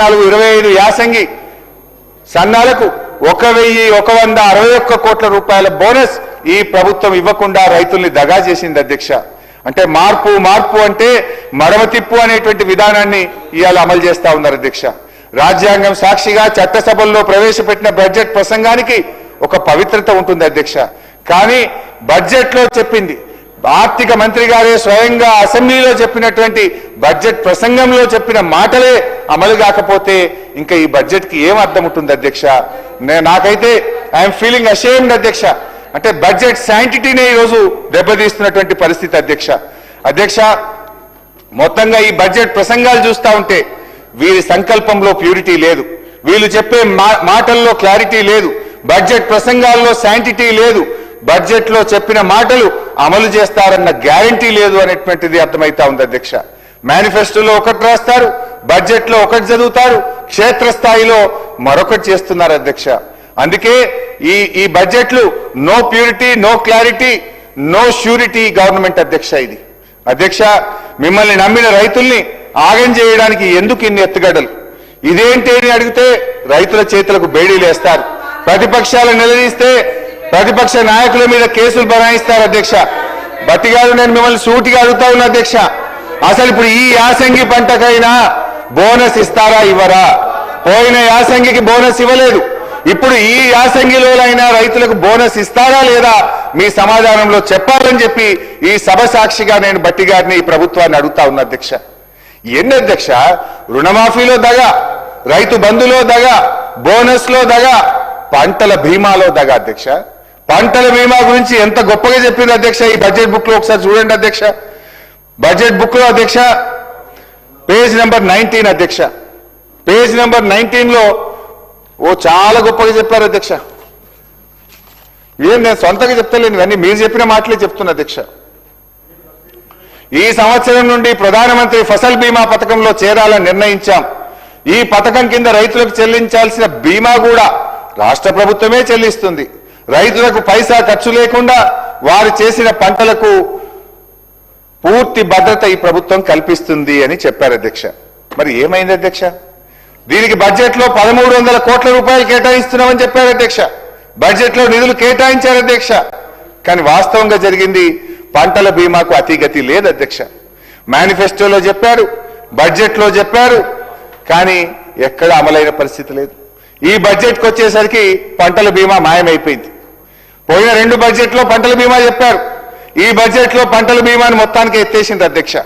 25 యాసంగి సన్నాలకు 1161 కోట్ల రూపాయల బోనస్ ఈ ప్రభుత్వం ఇవ్వకుండా రైతుల్ని దగా చేసింది అధ్యక్ష. అంటే మార్పు అంటే మడమ తిప్పు అనేటువంటి విధానాన్ని ఇవాళ అమలు చేస్తా ఉన్నారు అధ్యక్ష. రాజ్యాంగం సాక్షిగా చట్టసభల్లో ప్రవేశపెట్టిన బడ్జెట్ ప్రసంగానికి ఒక పవిత్రత ఉంటుంది అధ్యక్ష. కానీ బడ్జెట్లో చెప్పింది ఆర్థిక మంత్రి గారే స్వయంగా అసెంబ్లీలో చెప్పినటువంటి బడ్జెట్ ప్రసంగంలో చెప్పిన మాటలే అమలు కాకపోతే ఇంకా ఈ బడ్జెట్కి ఏం అర్థం ఉంటుంది అధ్యక్ష? నాకైతే ఐఎమ్ ఫీలింగ్ అషేమ్డ్ అధ్యక్ష. అంటే బడ్జెట్ శాంటిటీనే ఈరోజు దెబ్బతీస్తున్నటువంటి పరిస్థితి అధ్యక్ష. మొత్తంగా ఈ బడ్జెట్ ప్రసంగాలు చూస్తూ ఉంటే వీరి సంకల్పంలో ప్యూరిటీ లేదు, వీళ్ళు చెప్పే మాటల్లో క్లారిటీ లేదు, బడ్జెట్ ప్రసంగాల్లో శాంటిటీ లేదు, బడ్జెట్ లో చెప్పిన మాటలు అమలు చేస్తారన్న గ్యారంటీ లేదు అనేటువంటిది అర్థమైతా ఉంది అధ్యక్ష. మేనిఫెస్టోలో ఒకటి రాస్తారు, బడ్జెట్ లో ఒకటి చదువుతారు, క్షేత్రస్థాయిలో మరొకటి చేస్తున్నారు అధ్యక్ష. అందుకే ఈ బడ్జెట్లు no purity, no clarity, no surety government అధ్యక్ష. ఇది అధ్యక్ష, మిమ్మల్ని నమ్మిన రైతుల్ని ఆగం చేయడానికి ఎందుకు ఇన్ని ఎత్తుగడలు? ఇదేంటి అని అడిగితే రైతుల చేతులకు బేడీలు వేస్తారు, ప్రతిపక్షాలు నిలదీస్తే ప్రతిపక్ష నాయకుల మీద కేసులు బనాయిస్తారు అధ్యక్ష. బట్టి గారు, నేను మిమ్మల్ని సూటిగా అడుగుతా ఉన్నా అధ్యక్ష, అసలు ఇప్పుడు ఈ యాసంగి పంటకైనా బోనస్ ఇస్తారా ఇవ్వరా? పోయిన యాసంగికి బోనస్ ఇవ్వలేదు, ఇప్పుడు ఈ యాసంగిలోనైనా రైతులకు బోనస్ ఇస్తారా లేదా మీ సమాధానంలో చెప్పాలని చెప్పి ఈ సభ సాక్షిగా నేను బట్టి గారిని ఈ ప్రభుత్వాన్ని అడుగుతా ఉన్నా అధ్యక్ష. ఎన్ని అధ్యక్ష? రుణమాఫీలో దగా, రైతు బంధులో దగా, బోనస్ లో దగా, పంటల బీమాలో దగా అధ్యక్ష. పంటల బీమా గురించి ఎంత గొప్పగా చెప్పింది అధ్యక్ష ఈ బడ్జెట్ బుక్ లో, ఒకసారి చూడండి అధ్యక్ష. బడ్జెట్ బుక్ లో అధ్యక్ష పేజ్ నెంబర్ 19 అధ్యక్ష, పేజ్ నెంబర్ 19 లో చాలా గొప్పగా చెప్పారు అధ్యక్ష. నేను సొంతగా చెప్తలేను, ఇవన్నీ మీరు చెప్పిన మాటలే చెప్తున్నా అధ్యక్ష. ఈ సంవత్సరం నుండి ప్రధానమంత్రి ఫసల్ బీమా పథకంలో చేరాలని నిర్ణయించాం. ఈ పథకం కింద రైతులకు చెల్లించాల్సిన బీమా కూడా రాష్ట్ర ప్రభుత్వమే చెల్లిస్తుంది. రైతులకు పైసా ఖర్చు లేకుండా వారు చేసిన పంటలకు పూర్తి భద్రత ఈ ప్రభుత్వం కల్పిస్తుంది అని చెప్పారు అధ్యక్ష. మరి ఏమైంది అధ్యక్ష? దీనికి బడ్జెట్ లో 1300 కోట్ల రూపాయలు కేటాయిస్తున్నామని చెప్పారు అధ్యక్ష. బడ్జెట్ లో నిధులు కేటాయించారు అధ్యక్ష. కానీ వాస్తవంగా జరిగింది పంటల బీమాకు అతిగతి లేదు అధ్యక్ష. మేనిఫెస్టోలో చెప్పారు, బడ్జెట్ లో చెప్పారు, కానీ ఎక్కడ అమలైన పరిస్థితి లేదు. ఈ బడ్జెట్కి వచ్చేసరికి పంటల బీమా మాయమైపోయింది. పోయిన 2 బడ్జెట్లో పంటల బీమా చెప్పారు, ఈ బడ్జెట్ లో పంటల బీమాని మొత్తానికి ఎత్తేసింది అధ్యక్ష.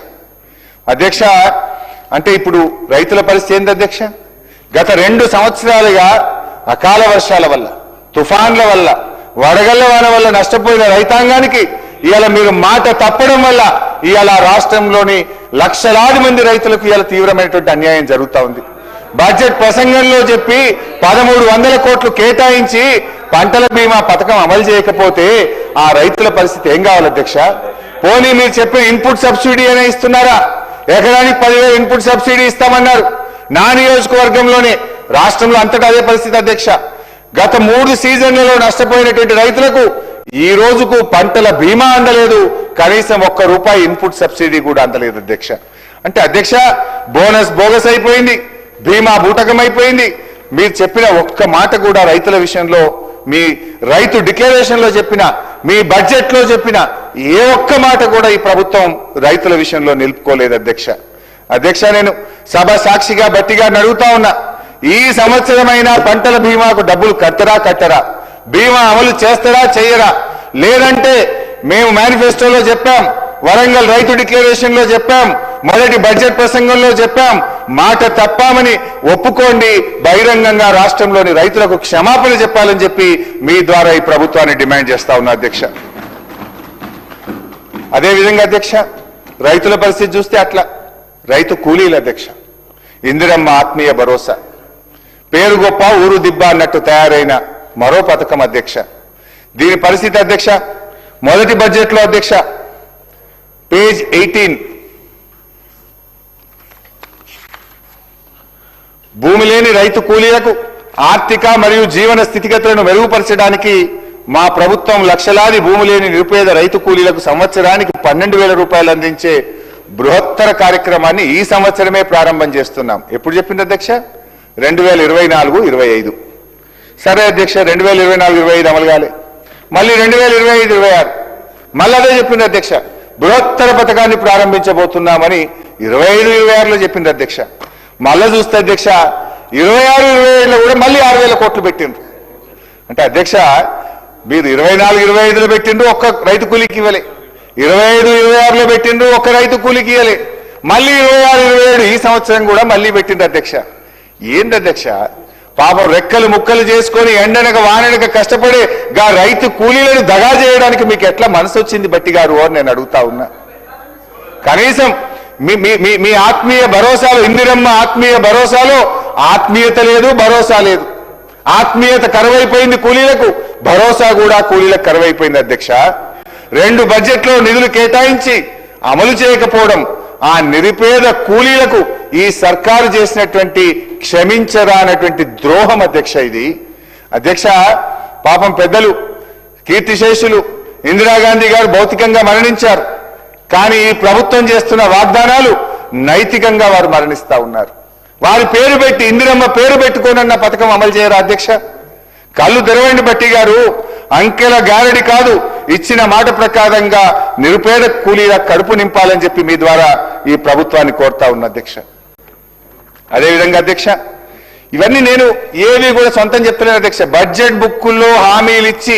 అంటే ఇప్పుడు రైతుల పరిస్థితి ఏంది అధ్యక్ష? గత 2 సంవత్సరాలుగా అకాల వర్షాల వల్ల, తుఫాన్ల వల్ల, వడగళ్ల వాన వల్ల నష్టపోయిన రైతాంగానికి ఇవాళ మీరు మాట తప్పడం వల్ల ఇవాళ రాష్ట్రంలోని లక్షలాది మంది రైతులకు ఇవాళ తీవ్రమైనటువంటి అన్యాయం జరుగుతూ ఉంది. బడ్జెట్ ప్రసంగంలో చెప్పి 1300 కోట్లు కేటాయించి పంటల బీమా పథకం అమలు చేయకపోతే ఆ రైతుల పరిస్థితి ఏం కావాలి అధ్యక్ష? పోనీ మీరు చెప్పిన ఇన్పుట్ సబ్సిడీ అయినా ఇస్తున్నారా? ఎకరానికి 10,000 ఇన్పుట్ సబ్సిడీ ఇస్తామన్నారు. నా నియోజకవర్గంలోనే, రాష్ట్రంలో అంతటా అదే పరిస్థితి అధ్యక్ష. గత 3 సీజన్లలో నష్టపోయినటువంటి రైతులకు ఈ రోజుకు పంటల బీమా అందలేదు, కనీసం ₹1 ఇన్పుట్ సబ్సిడీ కూడా అందలేదు అధ్యక్ష. అంటే అధ్యక్ష, బోనస్ బోగస్ అయిపోయింది, బీమా బూటకమైపోయింది. మీరు చెప్పిన ఒక్క మాట కూడా రైతుల విషయంలో, మీ రైతు డిక్లరేషన్ లో చెప్పిన, మీ బడ్జెట్ లో చెప్పిన ఏ ఒక్క మాట కూడా ఈ ప్రభుత్వం రైతుల విషయంలో నిలుపుకోలేదు అధ్యక్ష. నేను సభ సాక్షిగా బట్టిగా అడుగుతా ఉన్నా, ఈ సంవత్సరమైనా పంటల బీమాకు డబ్బులు కట్టరా? బీమా అమలు చేస్తారా చేయరా? లేదంటే మేము మేనిఫెస్టోలో చెప్పాం, వరంగల్ రైతు డిక్లరేషన్ లో చెప్పాం, మొదటి బడ్జెట్ ప్రసంగంలో చెప్పాం, మాట తప్పామని ఒప్పుకోండి, బహిరంగంగా రాష్ట్రంలోని రైతులకు క్షమాపణ చెప్పాలని చెప్పి మీ ద్వారా ఈ ప్రభుత్వాన్ని డిమాండ్ చేస్తా ఉన్నా అధ్యక్ష. అదేవిధంగా అధ్యక్ష, రైతుల పరిస్థితి చూస్తే అట్లా రైతు కూలీలు అధ్యక్ష. ఇందిరమ్మ ఆత్మీయ భరోసా, పేరు గొప్ప ఊరు దిబ్బ అన్నట్టు తయారైన మరో పథకం అధ్యక్ష. దీని పరిస్థితి అధ్యక్ష, మొదటి బడ్జెట్ లో అధ్యక్ష పేజ్ 18, భూమి లేని రైతు కూలీలకు ఆర్థిక మరియు జీవన స్థితిగతులను మెరుగుపరచడానికి మా ప్రభుత్వం లక్షలాది భూమి లేని నిరుపేద రైతు కూలీలకు సంవత్సరానికి 12,000 రూపాయలు అందించే బృహత్తర కార్యక్రమాన్ని ఈ సంవత్సరమే ప్రారంభం చేస్తున్నాం. ఎప్పుడు చెప్పింది అధ్యక్ష? 2024-25. సరే అధ్యక్ష, 2024-25 అమలు కాలే. మళ్ళీ 2025-26 మళ్ళీ అదే చెప్పింది అధ్యక్ష. బృహత్తర పథకాన్ని ప్రారంభించబోతున్నామని 25-26లో చెప్పింది అధ్యక్ష. మళ్ళా చూస్తే అధ్యక్ష 26-27లో కూడా మళ్ళీ 6,000 కోట్లు పెట్టిండ్రు. అంటే అధ్యక్ష, మీరు 24-25లో పెట్టిండ్రు, ఒక్క రైతు కూలీకి ఇవ్వలే. 25-26లో పెట్టిండ్రు, ఒక్క రైతు కూలీకి ఇవ్వలే. మళ్ళీ 26-27 ఈ సంవత్సరం కూడా మళ్ళీ పెట్టిండ్రు అధ్యక్ష. ఏంది అధ్యక్ష, పాపం రెక్కలు ముక్కలు చేసుకొని ఎండనక వాననక కష్టపడే గా రైతు కూలీలను దగా చేయడానికి మీకు ఎట్లా మనసు వచ్చింది బట్టి గారు అని నేను అడుగుతా ఉన్నా. కనీసం మీ ఆత్మీయ భరోసాలు, ఇందిరమ్మ ఆత్మీయ భరోసాలో ఆత్మీయత లేదు, భరోసా లేదు. ఆత్మీయత కరువైపోయింది కూలీలకు, భరోసా కూడా కూలీలకు కరువైపోయింది అధ్యక్ష. 2 బడ్జెట్లో నిధులు కేటాయించి అమలు చేయకపోవడం ఆ నిరుపేద కూలీలకు ఈ సర్కారు చేసినటువంటి క్షమించరానటువంటి ద్రోహం అధ్యక్ష ఇది. అధ్యక్ష, పాపం పెద్దలు కీర్తిశేషులు ఇందిరాగాంధీ గారు భౌతికంగా మరణించారు. కానీ ఈ ప్రభుత్వం చేస్తున్న వాగ్దానాలు నైతికంగా వారు మరణిస్తా ఉన్నారు. వారి పేరు పెట్టి, ఇందిరమ్మ పేరు పెట్టుకోనన్న పథకం అమలు చేయరా అధ్యక్ష? కళ్ళు తెరవండి బట్టి గారు. అంకెల గారడి కాదు, ఇచ్చిన మాట ప్రకారంగా నిరుపేద కూలీల కడుపు నింపాలని చెప్పి మీ ద్వారా ఈ ప్రభుత్వాన్ని కోరుతా ఉన్న అధ్యక్ష. అదేవిధంగా అధ్యక్ష, ఇవన్నీ నేను ఏవి కూడా సొంతం చెప్తలేను అధ్యక్ష. బడ్జెట్ బుక్కుల్లో హామీలు ఇచ్చి